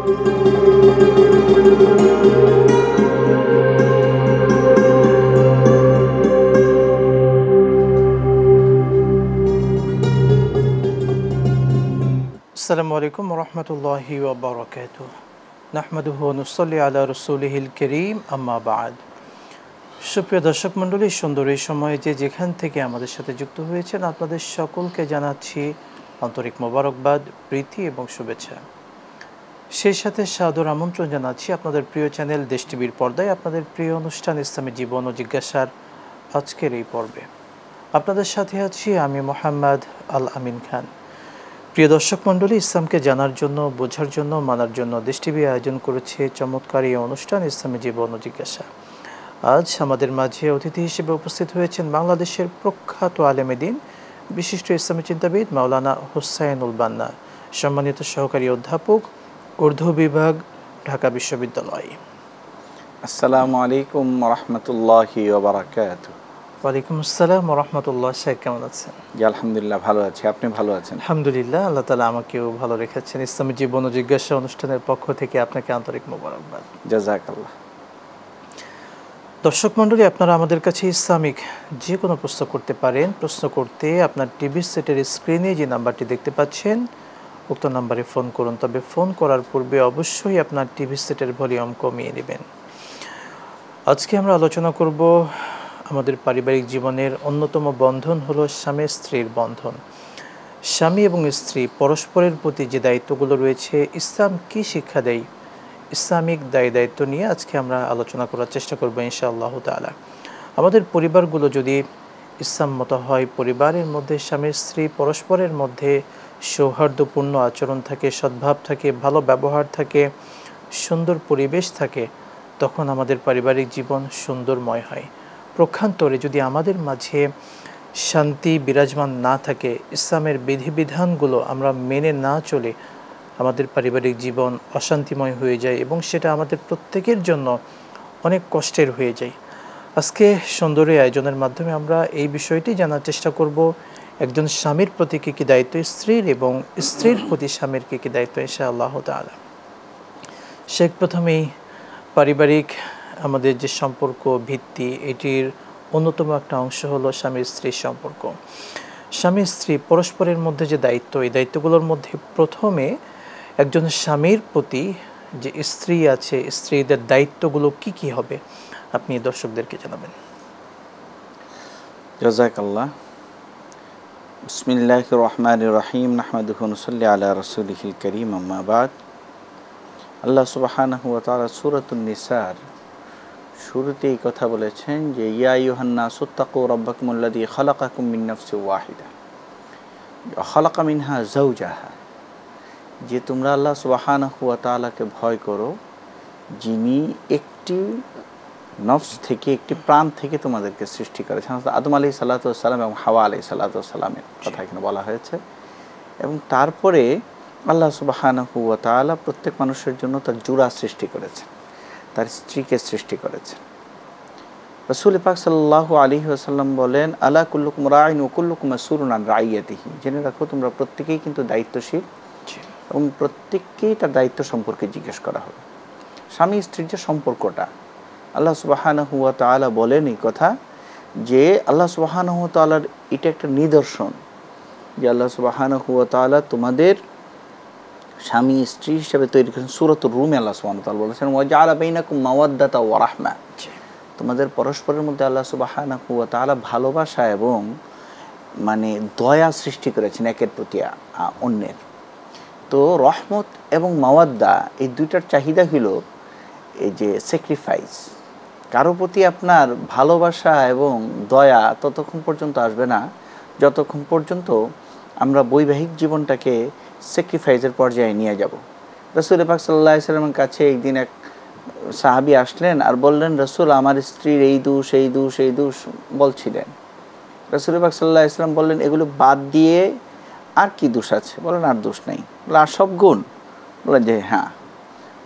আসসালামু আলাইকুম ওয়া রাহমাতুল্লাহি ওয়া বারাকাতুহু নাহমাদুহু ওয়া নুসাল্লি আলা রাসূলিহিল কারীম আম্মা বা'দ। সুপ্রিয় দর্শক মণ্ডলী, সুন্দর এই সময়ে যে যেখান থেকে আমাদের সাথে যুক্ত হয়েছেন আপনাদের সকলকে জানাচ্ছি আন্তরিক মোবারকবাদ, প্রীতি এবং শুভেচ্ছা। সেই সাথে সাদর আমন্ত্রণ জানাচ্ছি আপনাদের প্রিয় চ্যানেল দেশ টিভির পর্দায় আপনাদের প্রিয় অনুষ্ঠান ইসলামী জীবন ও জিজ্ঞাসার আজকের এই পর্বে। আপনাদের সাথে আছি আমি মোহাম্মদ আল আমিন খান। প্রিয় দর্শক মণ্ডলী, ইসলামকে জানার জন্য, বোঝার জন্য, মানার জন্য দেশ টিভি আয়োজন করেছে চমৎকার এই অনুষ্ঠান ইসলামী জীবন ও জিজ্ঞাসা। আজ আমাদের মাঝে অতিথি হিসেবে উপস্থিত হয়েছেন বাংলাদেশের প্রখ্যাত আলেমে দ্বীন, বিশিষ্ট ইসলামী চিন্তাবিদ মাওলানা হোসাইনুল বান্না, সম্মানিত সহকারী অধ্যাপক, উর্দু বিভাগ, ঢাকা বিশ্ববিদ্যালয়। আসসালামু আলাইকুম ওয়া রাহমাতুল্লাহি ওয়া বারাকাতুহু। ওয়ালাইকুম আসসালাম ওয়া রাহমাতুল্লাহ। শেখ কেমন আছেন? জি আলহামদুলিল্লাহ ভালো আছি, আপনি ভালো আছেন? আলহামদুলিল্লাহ, আল্লাহ তাআলা আমাকেও ভালো রেখেছেন। ইসলামী জীবন ও জিজ্ঞাসা অনুষ্ঠানের পক্ষ থেকে আপনাকে আন্তরিক মোবারকবাদ। জাযাকাল্লাহ। দর্শক মণ্ডলী, আপনারা আমাদের কাছে ইসলামিক যে কোনো প্রশ্ন করতে পারেন। প্রশ্ন করতে আপনার টিভি সেটের স্ক্রিনে যে নাম্বারটি দেখতে পাচ্ছেন উক্ত নাম্বারে ফোন করুন। তবে ফোন করার পূর্বে অবশ্যই আপনার টিভি সেটের ভলিউম কমিয়ে নেবেন। আজকে আমরা আলোচনা করব আমাদের পারিবারিক জীবনের অন্যতম বন্ধন হলো স্বামী স্ত্রীর বন্ধন। স্বামী এবং স্ত্রী পরস্পরের প্রতি যে দায়িত্বগুলো রয়েছে, ইসলাম কী শিক্ষা দেয়, ইসলামিক দায়িত্ব নিয়ে আজকে আমরা আলোচনা করার চেষ্টা করব ইনশাআল্লাহ তাআলা। আমাদের পরিবারগুলো যদি ইসলামমত হয়, পরিবারের মধ্যে স্বামী স্ত্রী পরস্পরের মধ্যে সৌহার্দ্যপূর্ণ আচরণ থাকে, সদ্ভাব থাকে, ভালো ব্যবহার থাকে, সুন্দর পরিবেশ থাকে, তখন আমাদের পারিবারিক জীবন সুন্দরময় হয়। প্রক্ষান্তরে যদি আমাদের মাঝে শান্তি বিরাজমান না থাকে, ইসলামের বিধিবিধানগুলো আমরা মেনে না চলে, আমাদের পারিবারিক জীবন অশান্তিময় হয়ে যায় এবং সেটা আমাদের প্রত্যেকের জন্য অনেক কষ্টের হয়ে যায়। আজকে সুন্দর এই আয়োজনের মাধ্যমে আমরা এই বিষয়টি জানার চেষ্টা করব, একজন স্বামীর প্রতি কী কী দায়িত্ব স্ত্রীর এবং স্ত্রীর প্রতি স্বামীর কী কী দায়িত্ব ইনশাআল্লাহ তাআলা। শেখ, প্রথমেই পারিবারিক আমাদের যে সম্পর্ক ভিত্তি, এটির অন্যতম একটা অংশ হলো স্বামী স্ত্রীর সম্পর্ক। স্বামী স্ত্রী পরস্পরের মধ্যে যে দায়িত্ব, এই দায়িত্বগুলোর মধ্যে প্রথমে একজন স্বামীর প্রতি যে স্ত্রী আছে, স্ত্রীদের দায়িত্বগুলো কি কি হবে আপনি দর্শকদেরকে জানাবেন। জাযাকাল্লাহ। বিসমিল্লাহির রহমানির রহিম। নাহমাদুহু ওয়া নুসাল্লি আলা রাসূলিহিল কারীম আম্মা বা'দ। আল্লাহ সুবহানাহু ওয়া তাআলা সূরাতুন নিসার শুরুতে এই কথা বলেছেন যে ইয়া আইয়ুহান নাসু তাকু রাব্বাকুমুল্লাযী খালাকাকুম মিন নাফসিন ওয়াহিদা ওয়া খালাকা মিনহা যাওজাহা, যে তোমরা আল্লাহ সুবহানাহু ওয়া তাআলাকে ভয় করো, যিনি একটি নফস থেকে, একটি প্রাণ থেকে তোমাদেরকে সৃষ্টি করেছেন। আদম আলাইহিস সালাতু ওয়াস সালাম এবং হাওয়া আলাইহিস সালাতু ওয়াস সালামের কথা এখানে বলা হয়েছে। এবং তারপরে আল্লাহ সুবহানাহু ওয়া তাআলা প্রত্যেক মানুষের জন্য তার জোড়া সৃষ্টি করেছেন, তার স্ত্রীকে সৃষ্টি করেছেন। রাসূল পাক সাল্লাল্লাহু আলাইহি ওয়াসাল্লাম বলেন, আলা কুল্লুকুম রাঈন ওয়া কুল্লুকুম মাসউলুন আন রাইয়াতিহি, জেনে রাখো তোমরা প্রত্যেকেই কিন্তু দায়িত্বশীল এবং প্রত্যেককেই তার দায়িত্ব সম্পর্কে জিজ্ঞেস করা হবে। স্বামী স্ত্রীর যে সম্পর্কটা, আল্লাহ সুবহানাহু ওয়া তাআলা বলেন এই কথা যে আল্লাহ সুবহানাহু ওয়া তাআলার এটা একটা নিদর্শন যে আল্লাহ সুবহানাহু ওয়া তাআলা তোমাদের স্বামী স্ত্রী হিসেবে তৈরি করেছেন। সূরাতুর রুমে আল্লাহ সুবহানাহু ওয়া তাআলা বলেছেন ওয়া জাআলা বাইনাকুম মাওয়াদ্দাতা ওয়া রাহমা, তোমাদের পরস্পরের মধ্যে আল্লাহ সুবহানাহু ওয়া তাআলা ভালোবাসা এবং দয়া সৃষ্টি করেছেন একের প্রতি অন্যের। তো রহমত এবং মাওয়াদ্দা এই দুইটার চাহিদা হলো এই যে স্যাক্রিফাইস। কারো প্রতি আপনার ভালোবাসা এবং দয়া ততক্ষণ পর্যন্ত আসবে না যতক্ষণ পর্যন্ত আমরা বৈবাহিক জীবনটাকে স্যাক্রিফাইসের পর্যায়ে নিয়ে যাব। রাসূল পাক সাল্লাল্লাহু আলাইহি ওয়াসাল্লামের কাছে একদিন এক সাহাবী আসলেন আর বললেন, রাসূল আমার স্ত্রীর এই দোষ এই দোষ এই দোষ বলছিলেন। রাসূল পাক সাল্লাল্লাহু আলাইহি ওয়াসাল্লাম বললেন, এগুলো বাদ দিয়ে আর কি দোষ আছে? বলেন আর দোষ নেই। বলে আর সব গুণ? বলেন যে হ্যাঁ।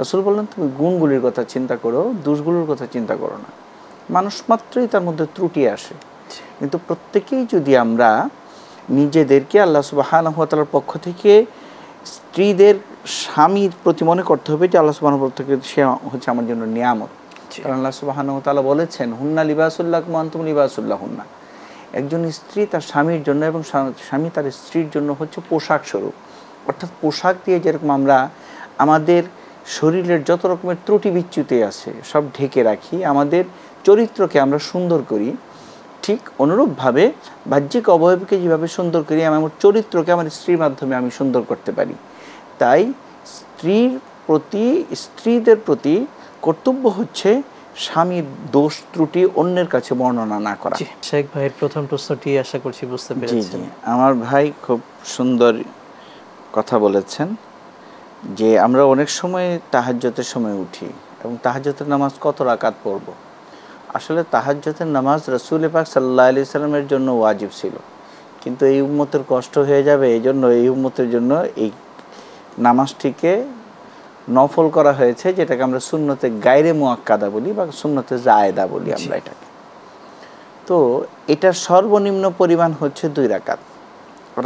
রাসূল বললেন, তুমি গুণগুলির কথা চিন্তা করো, দোষগুলোর কথা চিন্তা করো না। মানুষ মাত্রই তার মধ্যে ত্রুটি আসে, কিন্তু প্রত্যেকেই যদি আমরা নিজেদেরকে আল্লাহ সুবহানাহু ওয়া তাআলার পক্ষ থেকে স্ত্রীদের স্বামীর প্রতি মনে করতে হবে যে আল্লাহ সুবহানাহু ওয়া তাআলা থেকে সে হচ্ছে আমার জন্য নিয়ামত। কারণ আল্লাহ সুবহানাহু ওয়া তাআলা বলেছেন, হুন্না লিবাসুল লাকুম ওয়া আনতুম লিবাসুল লাহুন্না। একজন স্ত্রী তার স্বামীর জন্য এবং স্বামী তার স্ত্রীর জন্য হচ্ছে পোশাক স্বরূপ। অর্থাৎ পোশাক দিয়ে যেরকম আমরা আমাদের শরীরের যত রকমের ত্রুটি বিচ্যুতি আছে সব ঢেকে রাখি, আমাদের চরিত্রকে আমরা সুন্দর করি, ঠিক অনুরূপভাবে বাহ্যিক অবয়বকে যেভাবে সুন্দর করি, আমি আমার চরিত্রকে আমার স্ত্রীর মাধ্যমে আমি সুন্দর করতে পারি। তাই স্ত্রীদের প্রতি কর্তব্য হচ্ছে স্বামীর দোষ ত্রুটি অন্যের কাছে বর্ণনা না করা। শেখ ভাইয়ের প্রথম প্রশ্নটি আশা করছি বুঝতে পেরেছেন। আমার ভাই খুব সুন্দর কথা বলেছেন যে আমরা অনেক সময় তাহাজ্জুদের সময় উঠি এবং তাহাজ্জুদের নামাজ কত রাকাত পড়ব। আসলে তাহাজ্জুদের নামাজ রাসূল পাক সাল্লাল্লাহু আলাইহি সাল্লামের জন্য ওয়াজিব ছিল, কিন্তু এই উম্মতের কষ্ট হয়ে যাবে, এই জন্য এই উম্মতের জন্য এই নামাজটিকে নফল করা হয়েছে, যেটাকে আমরা সুন্নতে গায়রে মুআক্কাদা বলি বা সুন্নতে জায়েদা বলি আমরা এটাকে। তো এটার সর্বনিম্ন পরিমাণ হচ্ছে 2 রাকাত।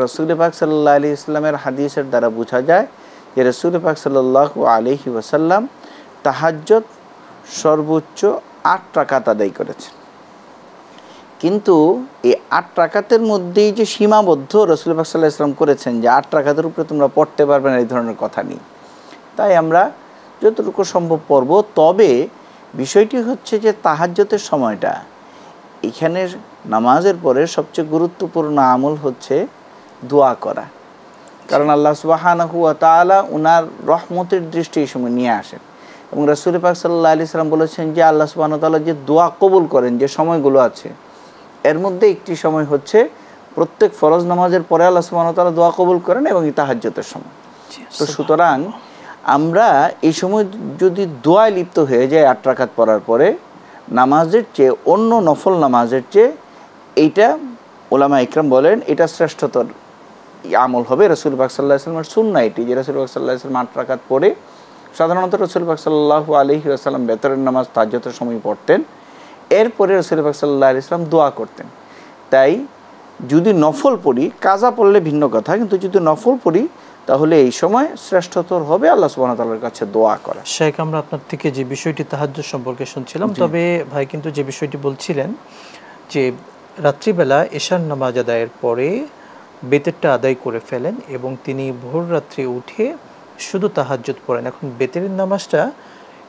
রাসূল পাক সাল্লাল্লাহু আলাইহি ওয়াসাল্লামের হাদিসের দ্বারা বোঝা যায় যে রাসূল পাক সাল্লাল্লাহু আলাইহি ওয়াসাল্লাম তাহাজ্জুদ সর্বোচ্চ 8 রাকাত আদায় করেছেন। কিন্তু এই 8 রাকাতের মধ্যেই যে সীমাবদ্ধ রাসূল পাক সাল্লাল্লাহু আলাইহি ওয়াসাল্লাম করেছেন যে 8 রাকাতের উপরে তোমরা পড়তে পারবে না, এই ধরনের কথা নেই। তাই আমরা যতটুকু সম্ভব পড়ব। তবে বিষয়টি হচ্ছে যে তাহাজ্জুদের সময়টা, এখানে নামাজের পরে সবচেয়ে গুরুত্বপূর্ণ আমল হচ্ছে দোয়া করা। কারণ আল্লাহ সুবহানাহু ওয়া তাআলা উনার রহমতের দৃষ্টি এই সময় নিয়ে আসেন এবং রাসূল পাক সাল্লাল্লাহু আলাইহি সাল্লাম বলেছেন যে আল্লাহ সুবহানাহু ওয়া তাআলা যে দোয়া কবুল করেন যে সময়গুলো আছে, এর মধ্যে একটি সময় হচ্ছে প্রত্যেক ফরজ নামাজের পরে আল্লাহ সুবহানাহু ওয়া তাআলা দোয়া কবুল করেন এবং তাহাজ্জুদের সময়। তো সুতরাং আমরা এই সময় যদি দোয়ায় লিপ্ত হয়ে যায় 8 রাকাত পড়ার পরে, নামাজের চেয়ে অন্য নফল নামাজের চেয়ে এইটা উলামা ইকরাম বলেন এটা শ্রেষ্ঠতর আমল হবে। রাসূল পাক সাল্লাল্লাহু আলাইহি ওয়াসাল্লামের সুন্নাহ এটি যে রাসূল পাক সাল্লাল্লাহু আলাইহি ওয়াসাল্লাম 8 রাকাত পড়ে, সাধারণত রাসূল পাক সাল্লাল্লাহু আলাইহি ওয়াসাল্লাম বেতরের নামাজ তাহাজ্জুদের সময় পড়তেন, এরপরে রাসূল পাক সাল্লাল্লাহু আলাইহি ওয়াসাল্লাম দোয়া করতেন। তাই যদি নফল পড়ি, কাজা পড়লে ভিন্ন কথা, কিন্তু যদি নফল পড়ি তাহলে এই সময় শ্রেষ্ঠতর হবে আল্লাহ সুবহানাহু ওয়া তাআলার কাছে দোয়া করা। শেখ, আমরা আপনার থেকে যে বিষয়টি তাহাজ্জুদ সম্পর্কে শুনছিলাম, তবে ভাই কিন্তু যে বিষয়টি বলছিলেন যে রাত্রিবেলা এশার নামাজ আদায়ের পরে বেতেরটা আদায় করে ফেলেন এবং তিনি ভোর রাত্রে উঠে শুধু তাহাজ্জুদ পড়েন। এখন বেতেরের নামাজটা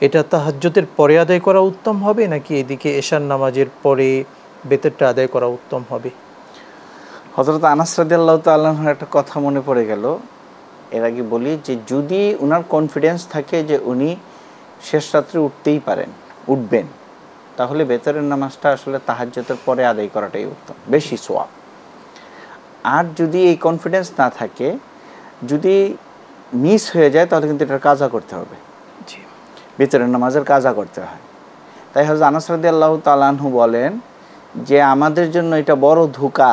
এটা তাহাজ্জুদের পরে আদায় করা উত্তম হবে নাকি এদিকে এশার নামাজের পরে বেতেরটা আদায় করা উত্তম হবে? হযরত আনাস রাদিয়াল্লাহু তাআলা আনহুর একটা কথা মনে পড়ে গেল। এর আগে বলি যে যদি উনার কনফিডেন্স থাকে যে উনি শেষ রাত্রে উঠবেন, তাহলে বেতরের নামাজটা আসলে তাহাজ্জুদের পরে আদায় করাটাই উত্তম, বেশি সওয়াব। আর যদি এই কনফিডেন্স না থাকে, যদি মিস হয়ে যায়, তাহলে কিন্তু এটার কাজা করতে হবে, বেতরের নামাজের কাজা করতে হয়। তাই হযরত আনাস রাদিয়াল্লাহু তাআলা আনহু বলেন যে আমাদের জন্য এটা বড় ধোঁকা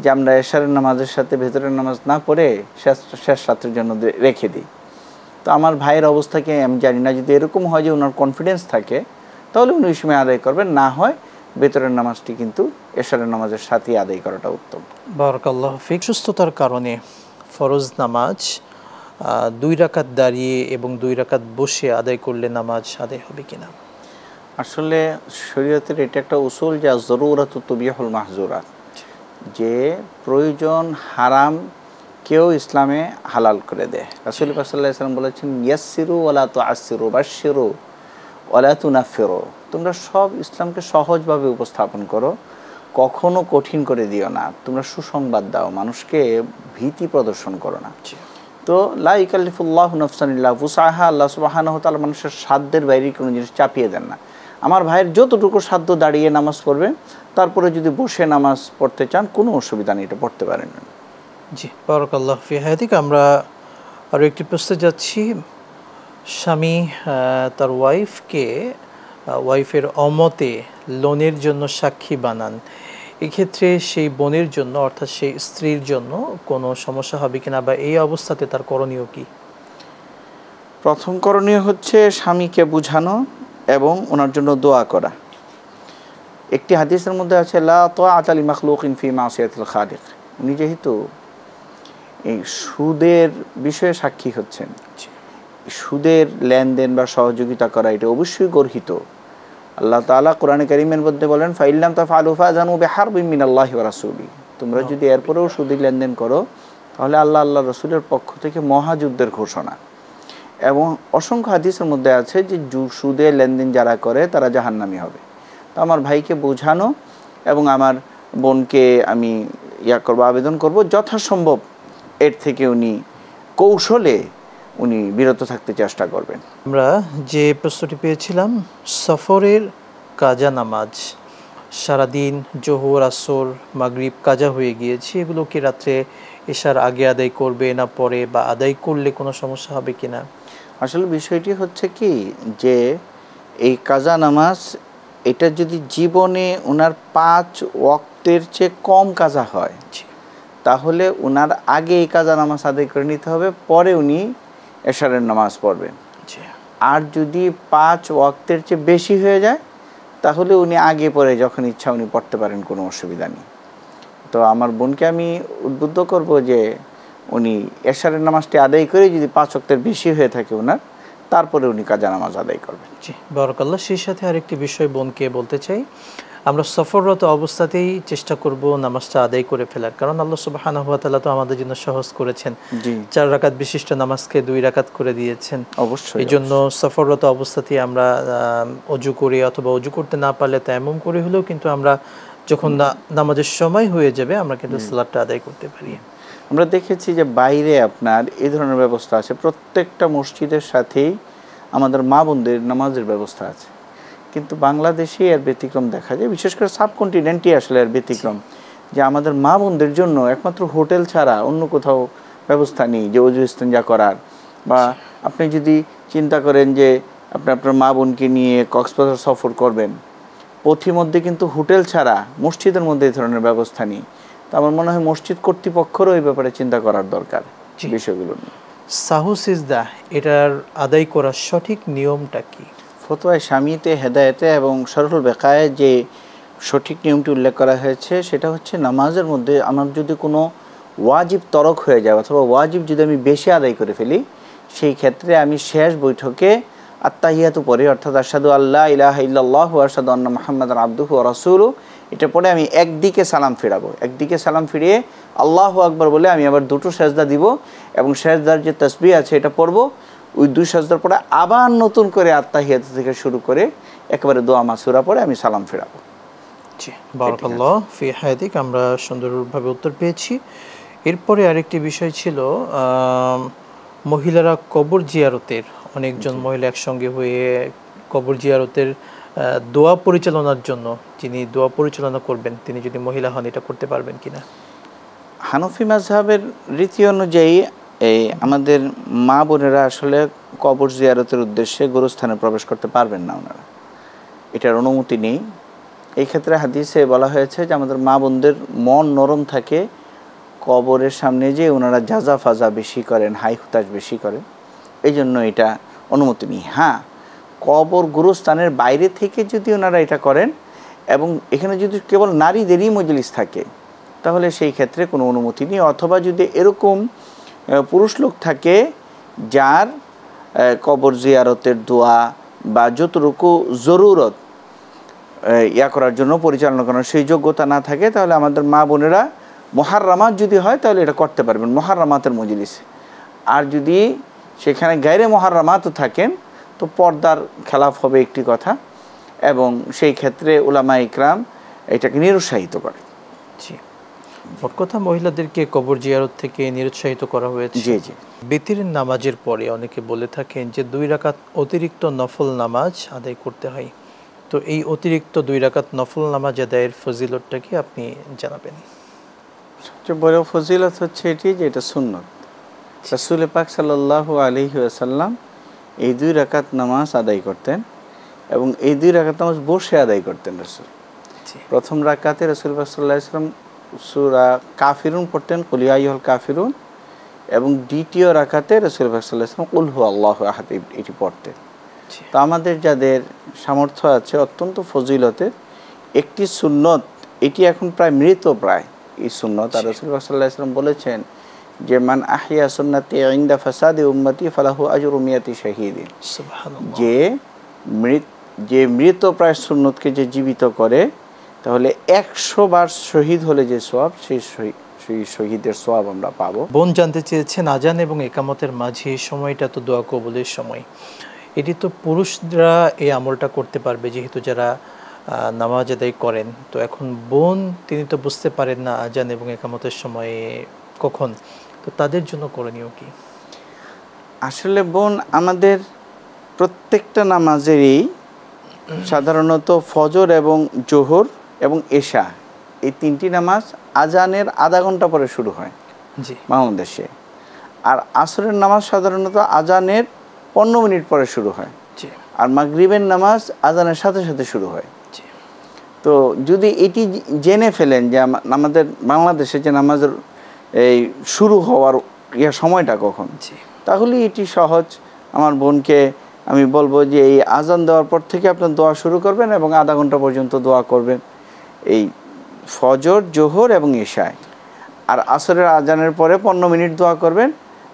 যে আমরা এশারের নামাজের সাথে ভেতরের নামাজ না পড়ে শেষ রাত্রের জন্য রেখে দিই। তো আমার ভাইয়ের অবস্থাকে আমি জানি না, যদি এরকম হয় যে ওনার কনফিডেন্স থাকে তাহলে উনি ওই সময় আদায় করবেন, না হয় ভেতরের নামাজটি কিন্তু এশারের নামাজের সাথে আদায় করাটা উত্তম। বারাকাল্লাহু ফিক। সুস্থতার কারণে ফরজ নামাজ 2 রাকাত দাঁড়িয়ে এবং 2 রাকাত বসে আদায় করলে নামাজ আদায় হবে কিনা? আসলে শরীয়তের এটা একটা উসুল যে যরুরাতু তুবিহুল মাহজুরাত, যে প্রয়োজন হারাম কেউ ইসলামে হালাল করে দেয়। রাসূল পাক সাল্লাল্লাহু আলাইহি ওয়াসাল্লাম বলেছেন ইয়াসসিরু ওয়ালা তুআসসিরু বাশশিরু ওয়ালা তুনাফিরু, তোমরা সব ইসলামকে সহজভাবে উপস্থাপন করো, কখনো কঠিন করে দিও না, তোমরা সুসংবাদ দাও, মানুষকে ভীতি প্রদর্শন করো না। তো লা ইকাল্লিফুল্লাহু নাফসান ইল্লা উসআহা, আল্লাহ সুবহানাহু ওয়া তাআলা মানুষের সাধ্যের বাইরে কোনো জিনিস চাপিয়ে দেন না। আমার ভাইয়ের যতটুকু সাধ্য দাঁড়িয়ে নামাজ পড়বে, তারপরে যদি বসে নামাজ পড়তে চান কোনো অসুবিধা নেই, এটা পড়তে পারেন। জি, বারাকাল্লাহু ফি হায়াতিক। আমরা আরও একটি প্রশ্নে যাচ্ছি। স্বামী তার ওয়াইফের অমতে লোনের জন্য সাক্ষী বানান, এক্ষেত্রে সেই বোনের জন্য অর্থাৎ সেই স্ত্রীর জন্য কোনো সমস্যা হবে কিনা বা এই অবস্থাতে তার করণীয় কি? প্রথম করণীয় হচ্ছে স্বামীকে বুঝানো এবং ওনার জন্য দোয়া করা। একটি হাদিসের মধ্যে আছে লা তাআতা লি মাখলুকিন ফি মাসিয়াতিল খালিক, উনি যেহেতু এই সুদের বিষয়ে সাক্ষী হচ্ছেন, সুদের লেনদেন বা সহযোগিতা করা এটা অবশ্যই গর্হিত। আল্লাহ তাআলা কোরআনে কারীমের মধ্যে বলেন, ফাইল্লাম তাফআলু ফাযানু বিহারবিন মিনাল্লাহি ওয়া রাসূলি, তোমরা যদি এরপরেও সুদের লেনদেন করো তাহলে আল্লাহর রাসূলের পক্ষ থেকে মহাযুদ্ধের ঘোষণা। এবং অসংখ্য হাদিসের মধ্যে আছে যে সুদের লেনদেন যারা করে তারা জাহান্নামী হবে। তো আমার ভাইকে বোঝানো এবং আমার বোনকে আমি আবেদন করব যথাসম্ভব এর থেকে উনি কৌশলে উনি বিরত থাকতে চেষ্টা করবেন। আমরা যে প্রশ্নটি পেয়েছিলাম, সফরের কাজা নামাজ, সারাদিন জোহর, আসর, মাগরিব কাজা হয়ে গিয়েছে, এগুলো কি রাত্রে এশার আগে আদায় করবে না পরে, বা আদায় করলে কোনো সমস্যা হবে কিনা? আসলে বিষয়টি হচ্ছে কি যে এই কাজা নামাজ এটা যদি জীবনে ওনার 5 ওয়াক্তের চেয়ে কম কাজা হয় তাহলে ওনার আগে এই কাজা নামাজ আদায় করে নিতে হবে, পরে উনি এশারের নামাজ পড়বেন। আর যদি 5 ওয়াক্তের চেয়ে বেশি হয়ে যায় তাহলে উনি আগে পরে যখন ইচ্ছা উনি পড়তে পারেন, কোনো অসুবিধা নেই। তো আমার বোনকে আমি উদ্বুদ্ধ করব যে উনি এশারের নামাজটি আদায় করে, যদি 5 ওয়াক্তের বেশি হয়ে থাকে ওনার, তারপরে উনি কাজা নামাজ আদায় করবেন। জি, বারাকাল্লাহ। সেই সাথে আরেকটি বিষয় বোনকে বলতে চাই, আমরা সফররত অবস্থাতেই চেষ্টা করব নামাজটা আদায় করে ফেলার, কারণ আল্লাহ সুবহানাহু ওয়া তাআলা তো আমাদের জন্য সহজ করেছেন, 4 রাকাত বিশিষ্ট নামাজকে 2 রাকাত করে দিয়েছেন। অবশ্যই এই জন্য সফররত অবস্থাতেই আমরা অজু করে অথবা অজু করতে না পারলে তায়াম্মুম করে হলেও কিন্তু আমরা যখন নামাজের সময় হয়ে যাবে আমরা কিন্তু সালাতটা আদায় করতে পারি। আমরা দেখেছি যে বাইরে আপনার এই ধরনের ব্যবস্থা আছে, প্রত্যেকটা মসজিদের সাথেই আমাদের মা বোনদের নামাজের ব্যবস্থা আছে, কিন্তু বাংলাদেশে এর ব্যতিক্রম দেখা যায়, বিশেষ করে সাবকন্টিনেন্টই আসলে এর ব্যতিক্রম, যে আমাদের মা বোনদের জন্য একমাত্র হোটেল ছাড়া অন্য কোথাও ব্যবস্থা নেই যে অজু ইস্তেঞ্জা করার। বা আপনি যদি চিন্তা করেন যে আপনি আপনার মা বোনকে নিয়ে কক্সবাজার সফর করবেন, পথিমধ্যে কিন্তু হোটেল ছাড়া মসজিদের মধ্যে এই ধরনের ব্যবস্থা নেই। তো আমার মনে হয় মসজিদ কর্তৃপক্ষেরও এই ব্যাপারে চিন্তা করার দরকার বিষয়গুলো নিয়ে। সাহু সিজদা এটার আদায় করার সঠিক নিয়মটা কি? ফতোয়ায়ে শামিতে, হেদায়েতে এবং শরহুল বেকায়ে যে সঠিক নিয়মটি উল্লেখ করা হয়েছে সেটা হচ্ছে, নামাজের মধ্যে আমার যদি কোনো ওয়াজিব তরক হয়ে যায় অথবা ওয়াজিব যদি আমি বেশি আদায় করে ফেলি, সেই ক্ষেত্রে আমি শেষ বৈঠকে আত্তাহিয়াতু পড়ি, অর্থাৎ আশহাদু আল্লা ইলাহা ইল্লাল্লাহ ওয়া আশহাদু আন্না মুহাম্মাদান আবদুহু ওয়া রাসূলুহু, এটা পড়ে আমি একদিকে সালাম ফিরাবো, একদিকে সালাম ফিরিয়ে আল্লাহু আকবার বলে আমি আবার 2টো সেজদা দিব এবং সেজদার যে তাসবিহ আছে এটা পড়বো। ওই 2 সেজদার পরে আবার নতুন করে আত্তাহিয়াত থেকে শুরু করে একেবারে দোয়া মাসুরা পড়ে আমি সালাম ফিরাবো। জি, বারাকাল্লাহ ফি হায়াতিক। আমরা সুন্দরভাবে উত্তর পেয়েছি। এরপরে আরেকটি বিষয় ছিল, মহিলারা কবর জিয়ারতের, অনেকজন মহিলা একসঙ্গে হয়ে কবর জিয়ারতের দোয়া পরিচালনার জন্য যিনি দোয়া পরিচালনা করবেন তিনি যদি মহিলা হন, এটা করতে পারবেন কিনা? হানফি মাযহাবের রীতি অনুযায়ী এই আমাদের মা বোনেরা আসলে কবর জিয়ারতের উদ্দেশ্যে গোরস্থানে প্রবেশ করতে পারবেন না, ওনারা এটার অনুমতি নেই। এই ক্ষেত্রে হাদিসে বলা হয়েছে যে আমাদের মা বোনদের মন নরম থাকে, কবরের সামনে যে ওনারা জাজা ফাজা বেশি করেন, হাই হুতাশ বেশি করেন, এই জন্য এটা অনুমতি নেই। হ্যাঁ, কবর গুরুস্থানের বাইরে থেকে যদি ওনারা এটা করেন এবং এখানে যদি কেবল নারীদেরই মজলিস থাকে তাহলে সেই ক্ষেত্রে কোনো অনুমতি নেই। অথবা যদি এরকম পুরুষ লোক থাকে যার কবর জিয়ারতের দোয়া বা যতটুকু জরুরত করার জন্য, পরিচালনা করার সেই যোগ্যতা না থাকে, তাহলে আমাদের মা বোনেরা মুহাররামাত যদি হয় তাহলে এটা করতে পারবেন মুহাররামাতের মজলিসে। আর যদি সেখানে গায়রে মুহাররামাতও থাকেন তো পর্দার খেলাফ হবে একটি কথা, এবং সেই ক্ষেত্রে উলামা ইকরাম এটাকে নিরুৎসাহিত করে। জি, মোট কথা মহিলাদেরকে কবর জিয়ারত থেকে নিরুৎসাহিত করা হয়েছে। জি জি। বিতির নামাজের পরে অনেকে বলে থাকেন যে 2 রাকাত অতিরিক্ত নফল নামাজ আদায় করতে হয়, তো এই অতিরিক্ত 2 রাকাত নফল নামাজ আদায়ের ফজিলতটা কি আপনি জানাবেন? সবচেয়ে বড় ফজিলত হচ্ছে এটি যে এটা সুন্নত। রাসূল পাক সাল্লাল্লাহু আলাইহি ওয়াসাল্লাম এই 2 রাকাত নামাজ আদায় করতেন এবং এই 2 রাকাত নামাজ বসে আদায় করতেন রাসূল। প্রথম রাকাতে রাসূল পাক সাল্লাল্লাহু আলাইহি ওয়াসাল্লাম সূরা কাফিরুন পড়তেন, কুল ইয়া আইয়ুহাল কাফিরুন, এবং দ্বিতীয় রাকাতে রাসূল পাক সাল্লাল্লাহু আলাইহি ওয়াসাল্লাম কুল হুয়াল্লাহু আহাদ এটি পড়তেন। তো আমাদের যাদের সামর্থ্য আছে, অত্যন্ত ফজিলতের একটি সুন্নত, এটি এখন প্রায় মৃত প্রায় এই সুন্নত। আর রাসূল সাল্লাল্লাহু আলাইহি ওয়াসাল্লাম বলেছেন যে মান আহিয়া সুন্নতি ইনদা ফাসাদি উম্মতি ফালাহু আজরু মিয়াতি শাহীদিন, সুবহানাল্লাহ। যে মৃত প্রায় সুন্নতকে যে জীবিত করে, তাহলে 100 বার শহীদ হলে যে সওয়াব, সেই শহীদের সওয়াব আমরা পাবো। বোন জানতে চেয়েছেন আজান এবং একামতের মাঝে সময়টা তো দোয়া কবুলের সময়, এটি তো পুরুষরা এই আমলটা করতে পারবে যেহেতু যারা নামাজ আদায় করেন। তো এখন বোন তিনি তো বুঝতে পারেন না আজান এবং একামতের সময়ে কখন, তো তাদের জন্য করণীয় কি? আসলে বোন, আমাদের প্রত্যেকটা নামাজেরই সাধারণত ফজর এবং জোহর এবং এশা, এই 3টি নামাজ আজানের আধা ঘন্টা পরে শুরু হয় জি বাংলাদেশে। আর আসরের নামাজ সাধারণত আজানের 15 মিনিট পরে শুরু হয়। জি আর মাগরিবের নামাজ আজানের সাথে সাথে শুরু হয়। জি তো যদি এটি জেনে ফেলেন যে আমাদের বাংলাদেশে যে নামাজের এই শুরু হওয়ার সময়টা কখন, জি তাহলে এটি সহজ। আমার বোনকে আমি বলবো যে এই আজান দেওয়ার পর থেকে আপনার দোয়া শুরু করবেন এবং আধা ঘন্টা পর্যন্ত দোয়া করবেন এই ফজর, জোহর এবং ইশায়। আর আসরের আজানের পরে 15 মিনিট দোয়া করবেন।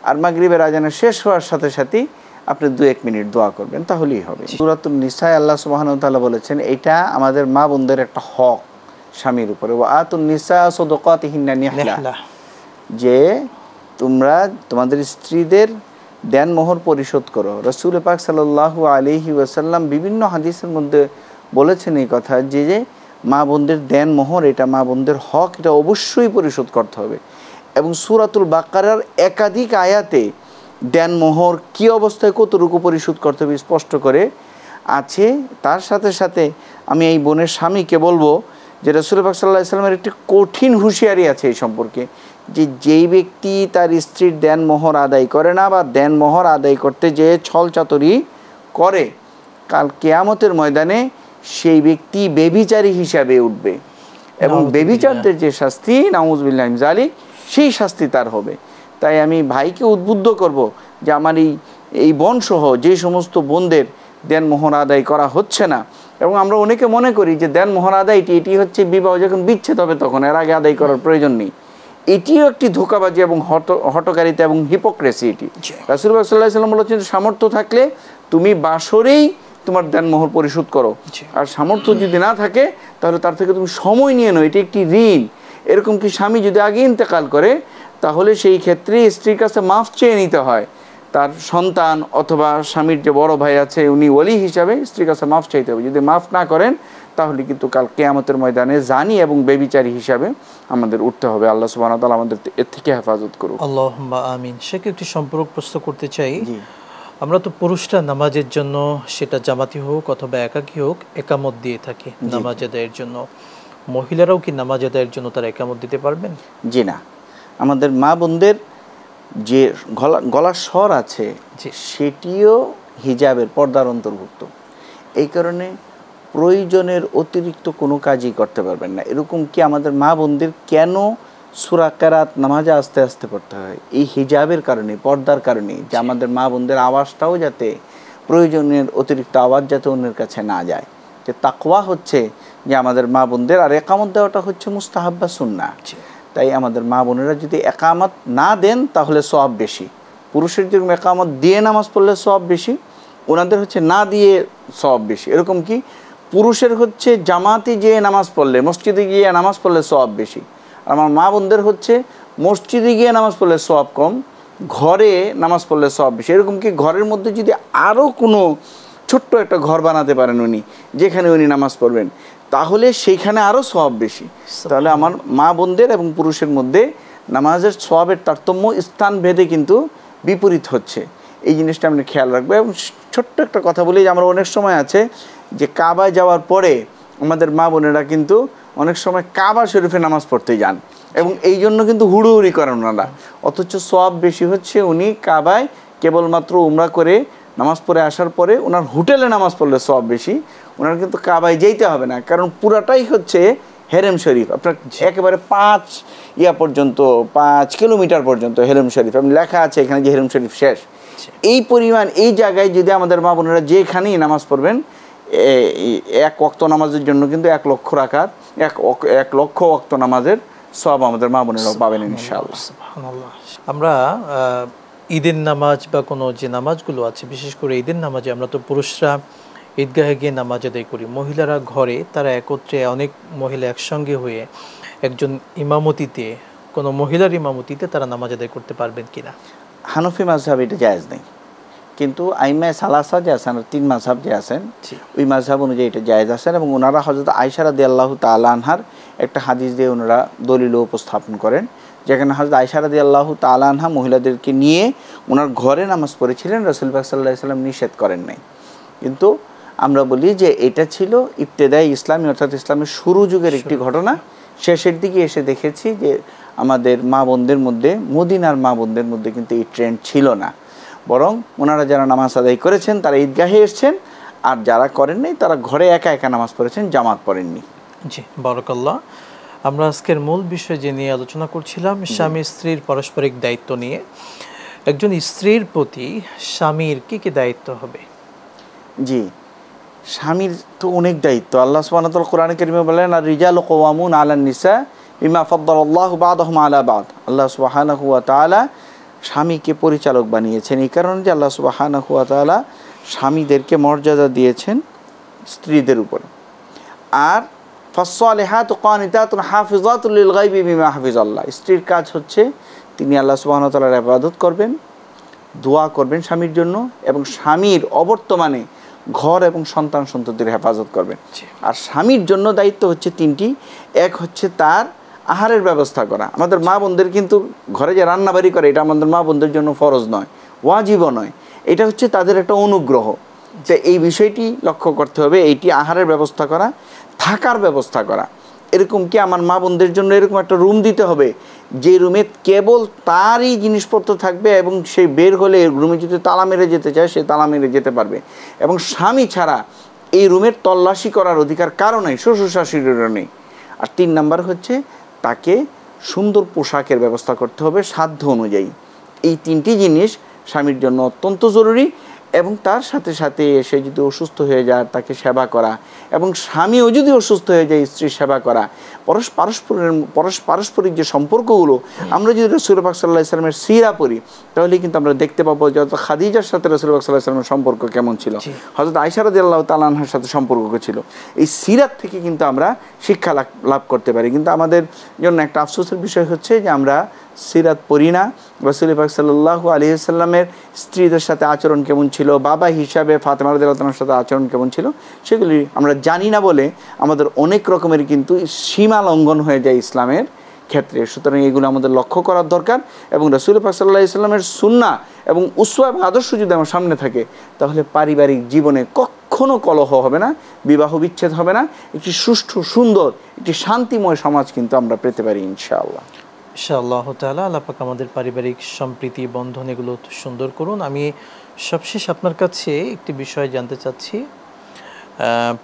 আর মাগরিবের আজানের শেষ হওয়ার সাথে সাথেই আপনি 2-1 মিনিট দোয়া করবেন, তাহলেই হবে। সূরাতুন নিসায় আল্লাহ সুবহানাহু ওয়া তাআলা বলেছেন, এটা আমাদের মা বোনদের একটা হক স্বামীর উপরে। ওয়া আতুন নিসা সাদাকাতিহিন্না নিহলা, যে তোমরা তোমাদের স্ত্রীদের দেনমোহর পরিশোধ করো। রাসূল পাক সাল্লাল্লাহু আলাইহি ওয়াসাল্লাম বিভিন্ন হাদিসের মধ্যে বলেছেন এই কথা, যে মা বোনদের দেনমোহর, এটা মা বোনদের হক, এটা অবশ্যই পরিশোধ করতে হবে। এবং সূরাতুল বাকারার একাধিক আয়াতে দেনমোহর কী অবস্থায় কতটুকু পরিশোধ করতে হবে স্পষ্ট করে আছে। তার সাথে সাথে আমি এই বোনের স্বামীকে বলবো যে রাসূল পাক সাল্লাল্লাহু আলাইহি ওয়াসাল্লামের একটি কঠিন হুঁশিয়ারি আছে এই সম্পর্কে, যে যেই ব্যক্তি তার স্ত্রীর দেনমোহর আদায় করে না বা দেনমোহর আদায় করতে যেয়ে ছলচাতুরি করে, কাল কিয়ামতের ময়দানে সেই ব্যক্তি ব্যভিচারী হিসাবে উঠবে এবং ব্যভিচারদের যে শাস্তি, নাউযুবিল্লাহি মিন যালিক, সেই শাস্তি তার হবে। তাই আমি ভাইকে উদ্বুদ্ধ করব যে আমার এই বোনসহ যে সমস্ত বোনদের দেনমোহর আদায় করা হচ্ছে না, এবং আমরা অনেকে মনে করি যে দেনমোহর আদায়টি এটি হচ্ছে বিবাহ যখন বিচ্ছেদ হবে তখন, এর আগে আদায় করার প্রয়োজন নেই। এটিও একটি ধোঁকাবাজি এবং হটকারিতা এবং হিপোক্রেসি। এটি রাসূল সাল্লাল্লাহু আলাইহি ওয়াসাল্লাম বলেছেন, সামর্থ্য থাকলে তুমি বাসরেই তোমার দেনমোহর পরিশোধ করো, আর সামর্থ্য যদি না থাকে তাহলে তার থেকে তুমি সময় নিয়ে নাও, এটি একটি ঋণ। এরকম কি স্বামী যদি আগে ইন্তেকাল করে, তাহলে সেই ক্ষেত্রে স্ত্রীর কাছে মাফ চেয়ে নিতে হয়। তার সন্তান অথবা স্বামীর যে বড় ভাই আছে, উনি ওলি হিসাবে স্ত্রীর কাছে মাফ চাইতে হবে। যদি মাফ না করেন তাহলে কিন্তু কাল কিয়ামতের ময়দানে জানি এবং ব্যভিচারী হিসাবে আমাদের উঠতে হবে। আল্লাহ সুবহানাহু ওয়া তাআলা আমাদের এর থেকে হেফাজত করুক। আল্লাহুম্মা আমিন। সেকে একটি সম্পর্ক প্রশ্ন করতে চাই। আমরা তো পুরুষরা নামাজের জন্য, সেটা জামাতি হোক অথবা একাকী হোক, একামত দিয়ে থাকি নামাজ আদায়ের জন্য। মহিলারাও কি নামাজ আদায়ের জন্য তারা একামত দিতে পারবেন? জি না, আমাদের মা বোনদের যে গলার স্বর আছে সেটিও হিজাবের, পর্দার অন্তর্ভুক্ত। এই কারণে প্রয়োজনের অতিরিক্ত কোনো কাজই করতে পারবেন না। এরকম কি আমাদের মা বোনদের কেন সূরা কেরাত নামাজে আস্তে আস্তে পড়তে হয়? এই হিজাবের কারণে, পর্দার কারণে, যে আমাদের মা বোনদের আওয়াজটাও যাতে, প্রয়োজনের অতিরিক্ত আওয়াজ যাতে অন্যের কাছে না যায়। যে তাকওয়া হচ্ছে যে আমাদের মা বোনদের, আর একামত দেওয়াটা হচ্ছে মুস্তাহাব বা সুন্নাহ। তাই আমাদের মা বোনেরা যদি একামত না দেন তাহলে সওয়াব বেশি। পুরুষের যেরকম একামত দিয়ে নামাজ পড়লে সওয়াব বেশি, ওনাদের হচ্ছে না দিয়ে সওয়াব বেশি। এরকম কি পুরুষের হচ্ছে জামাতি যেয়ে নামাজ পড়লে, মসজিদে গিয়ে নামাজ পড়লে সওয়াব বেশি, আর আমার মা বোনদের হচ্ছে মসজিদে গিয়ে নামাজ পড়লে সওয়াব কম, ঘরে নামাজ পড়লে সওয়াব বেশি। এরকম কি ঘরের মধ্যে যদি আরও কোনো ছোট্ট একটা ঘর বানাতে পারেন উনি, যেখানে উনি নামাজ পড়বেন, তাহলে সেইখানে আরও সওয়াব বেশি। তাহলে আমার মা বোনদের এবং পুরুষের মধ্যে নামাজের সওয়াবের তারতম্য স্থান ভেদে কিন্তু বিপরীত হচ্ছে। এই জিনিসটা আমরা খেয়াল রাখবো। এবং ছোট্ট একটা কথা বলি, যে আমরা অনেক সময় আছে যে কাবায় যাওয়ার পরে আমাদের মা বোনেরা কিন্তু অনেক সময় কাবা শরীফে নামাজ পড়তে যান, এবং এই জন্য কিন্তু হুড়োহুড়ি করেন ওনারা, অথচ সওয়াব বেশি হচ্ছে উনি কাবায় কেবলমাত্র উমরা করে নামাজ পড়ে আসার পরে ওনার হোটেলে নামাজ পড়লে সওয়াব বেশি। ওনার কিন্তু কাবায় যেতে হবে না, কারণ পুরাটাই হচ্ছে হেরেম শরীফ। আপনার একেবারে 5 কিলোমিটার পর্যন্ত হেরেম শরীফ, আমি লেখা আছে এখানে যে হেরেম শরীফ শেষ। এই পরিমাণ, এই জায়গায় যদি আমাদের মা বোনেরা যেখানেই নামাজ পড়বেন, এক ওয়াক্ত নামাজের জন্য কিন্তু 1 লক্ষ রাকাত, 1 লক্ষ ওয়াক্ত নামাজের সব আমাদের মা বোনেরাও পাবেন ইনশাআল্লাহ। সুবহানাল্লাহ। আমরা ঈদের নামাজ বা কোনো যে নামাজগুলো আছে, বিশেষ করে ঈদের নামাজে আমরা তো পুরুষরা ঈদগাহে গিয়ে নামাজ আদায় করি, মহিলারা ঘরে তারা একত্রে অনেক মহিলা একসঙ্গে হয়ে একজন ইমামতিতে, কোনো মহিলার ইমামতিতে তারা নামাজ আদায় করতে পারবেন কিনা? হানফি মাযহাব এটা জায়েজ নেই, কিন্তু আইমায়ে সালাসা যে আছেন, 3 মাযহাব যে আছেন, ওই মাযহাব অনুযায়ী এটা জায়েজ আছেন। এবং ওনারা হযরত আয়েশা রাদিয়াল্লাহু তাআলা আনহার একটা হাদিস দিয়ে ওনারা দলিল উপস্থাপন করেন, যেখানে হযরত আয়েশা রাদিয়াল্লাহু তাআলা আনহা মহিলাদেরকে নিয়ে ওনার ঘরে নামাজ পড়েছিলেন, রাসূল পাক সাল্লাল্লাহু আলাইহি সাল্লাম নিষেধ করেন নাই। কিন্তু আমরা বলি যে এটা ছিল ইবতেদাই ইসলামী, অর্থাৎ ইসলামের শুরু যুগের একটি ঘটনা। শেষের দিকে এসে দেখেছি যে আমাদের মা বোনদের মধ্যে, মদিনার মা বোনদের মধ্যে কিন্তু এই ট্রেন্ড ছিল না, বরং ওনারা যারা নামাজ আদায় করেছেন তারা ঈদগাহে এসেছেন, আর যারা করেন নাই তারা ঘরে একা একা নামাজ পড়েছেন, জামাত পড়েননি। জি, বারাকাল্লাহ। আমরা আজকের মূল বিষয় যে নিয়ে আলোচনা করছিলাম, স্বামী স্ত্রীর পারস্পরিক দায়িত্ব নিয়ে। একজন স্ত্রীর প্রতি স্বামীর কি কি দায়িত্ব হবে? জি, স্বামীর তো অনেক দায়িত্ব। আল্লাহ সুবহানাহু ওয়া তাআলা কোরআনে কারীমে বলেন, আর রিজালু কাওয়ামুন আলান নিসা বিমা ফাদ্দালাল্লাহু বা'দাহুম আলা বা'দ। আল্লাহ সুবহানাহু ওয়া তাআলা স্বামীকে পরিচালক বানিয়েছেন এই কারণে যে আল্লাহ সুবহানাহু ওয়া তাআলা স্বামীদেরকে মর্যাদা দিয়েছেন স্ত্রীদের উপর। আর ফাসসালিহাতু কানিতাতুন হাফিজাতুল লিল গায়বি বিমা হাফিজাল্লাহ, স্ত্রীর কাজ হচ্ছে তিনি আল্লাহ সুবহানাহু ওয়া তাআলার ইবাদত করবেন, দোয়া করবেন স্বামীর জন্য, এবং স্বামীর অবর্তমানে ঘর এবং সন্তান সন্ততির হেফাজত করবেন। আর স্বামীর জন্য দায়িত্ব হচ্ছে 3টি। এক হচ্ছে তার আহারের ব্যবস্থা করা। আমাদের মা বোনদের কিন্তু ঘরে যে রান্নাবাড়ি করে এটা আমাদের মা বোনদের জন্য ফরজ নয়, ওয়াজিবও নয়, এটা হচ্ছে তাদের একটা অনুগ্রহ। যে এই বিষয়টি লক্ষ্য করতে হবে, এইটি আহারের ব্যবস্থা করা, থাকার ব্যবস্থা করা। এরকম কি আমার মা বোনদের জন্য এরকম একটা রুম দিতে হবে যে রুমে কেবল তারই জিনিসপত্র থাকবে, এবং সেই বের হলে রুমে যদি তালা মেরে যেতে চায় সে তালা মেরে যেতে পারবে, এবং স্বামী ছাড়া এই রুমের তল্লাশি করার অধিকার কারো নেই, শ্বশুর শাশুড়িরও নেই। আর 3 নাম্বার হচ্ছে তাকে সুন্দর পোশাকের ব্যবস্থা করতে হবে সাধ্য অনুযায়ী। এই 3টি জিনিস স্বামীর জন্য অত্যন্ত জরুরি। এবং তার সাথে সাথে সে যদি অসুস্থ হয়ে যায় তাকে সেবা করা, এবং স্বামীও যদি অসুস্থ হয়ে যায় স্ত্রীর সেবা করা। পারস্পরিক যে সম্পর্কগুলো, আমরা যদি রাসূল পাক সাল্লাল্লাহু আলাইহি ওয়াসাল্লামের সিরা পড়ি তাহলে কিন্তু আমরা দেখতে পাবো যে খাদিজার সাথে রাসূল পাক সাল্লাল্লাহু আলাইহি ওয়াসাল্লামের সম্পর্ক কেমন ছিল, হযরত আয়েশা রাদিয়াল্লাহু তাআলা আনহার সাথে সম্পর্ক ছিল। এই সিরাত থেকে কিন্তু আমরা শিক্ষা লাভ করতে পারি। কিন্তু আমাদের জন্য একটা আফসোসের বিষয় হচ্ছে যে আমরা সিরাত পড়ি না। রাসূল পাক সাল্লাল্লাহু আলাইহি ওয়াসাল্লামের স্ত্রীদের সাথে আচরণ কেমন ছিল, বাবা হিসাবে ফাতেমা রাদিয়াল্লাহু আনহার সাথে আচরণ কেমন ছিল, সেগুলি আমরা জানি না বলে আমাদের অনেক রকমের কিন্তু সীমা লঙ্ঘন হয়ে যায় ইসলামের ক্ষেত্রে। সুতরাং এগুলো আমাদের লক্ষ্য করার দরকার। এবং রাসূল পাক সাল্লাল্লাহু আলাইহি ওয়াসাল্লামের সুন্নাহ এবং উসওয়া এবং আদর্শ যদি আমার সামনে থাকে তাহলে পারিবারিক জীবনে কখনো কলহ হবে না, বিবাহ বিচ্ছেদ হবে না, একটি সুষ্ঠু সুন্দর একটি শান্তিময় সমাজ কিন্তু আমরা পেতে পারি ইনশাআল্লাহ। ইনশাআল্লাহ তাআলা আল্লাহ পাক আমাদের পারিবারিক সম্প্রীতি বন্ধন এগুলো সুন্দর করুন। আমি সবশেষ আপনার কাছে একটি বিষয় জানতে চাচ্ছি,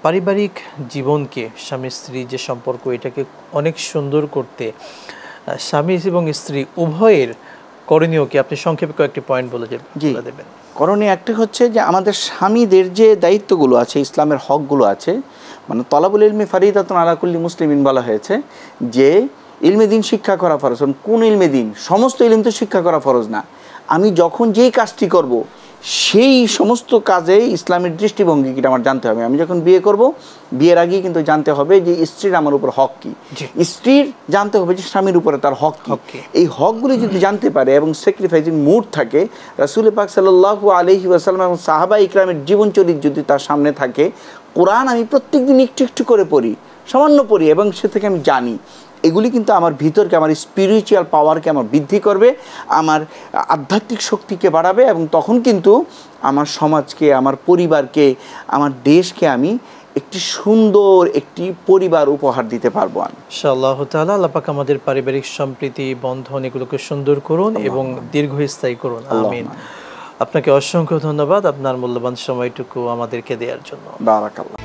পারিবারিক জীবনকে, স্বামী স্ত্রী যে সম্পর্ক, এটাকে অনেক সুন্দর করতে স্বামী এবং স্ত্রী উভয়ের করণীয় কি? আপনি সংক্ষেপে কয়েকটি পয়েন্ট বলে দেবেন। করণীয় একটা হচ্ছে যে আমাদের স্বামীদের যে দায়িত্বগুলো আছে, ইসলামের হকগুলো আছে, মানে তলাবুল ইলমি ফারিদাতুন আলা কুল্লি মুসলিমিন বলা হয়েছে যে ইলমে দিন শিক্ষা করা ফরজ। কোন ইলমে দিন? সমস্ত ইলম তো শিক্ষা করা ফরজ না। আমি যখন যেই কাজটি করব সেই সমস্ত কাজে ইসলামের দৃষ্টিভঙ্গি কিটা আমার জানতে হবে। আমি যখন বিয়ে করব, বিয়ের আগেই কিন্তু জানতে হবে যে স্ত্রীর আমার উপর হক কী, স্ত্রীর জানতে হবে যে স্বামীর উপরে তার হক কী। এই হকগুলি যদি জানতে পারে এবং স্যাক্রিফাইসিং মুড থাকে, রাসূল পাক সাল্লাল্লাহু আলাইহি ওয়াসাল্লাম এবং সাহাবা ইকরামের জীবনচরিত যদি তার সামনে থাকে, কোরআন আমি প্রত্যেকদিন একটু একটু করে পড়ি, সামান্য পড়ি, এবং সে থেকে আমি জানি, এগুলি কিন্তু আমার ভিতরকে, আমার স্পিরিচুয়াল পাওয়ারকে আমার বৃদ্ধি করবে, আমার আধ্যাত্মিক শক্তিকে বাড়াবে, এবং তখন কিন্তু আমার সমাজকে, আমার পরিবারকে, আমার দেশকে আমি একটি সুন্দর একটি পরিবার উপহার দিতে পারবো। আমি ইনশাআল্লাহ তাআলা আল্লাহ পাক আমাদের পারিবারিক সম্প্রীতি বন্ধন এগুলোকে সুন্দর করুন এবং দীর্ঘস্থায়ী করুন। আমিন। আপনাকে অসংখ্য ধন্যবাদ আপনার মূল্যবান সময়টুকু আমাদেরকে দেওয়ার জন্য। বারাকাল্লাহ।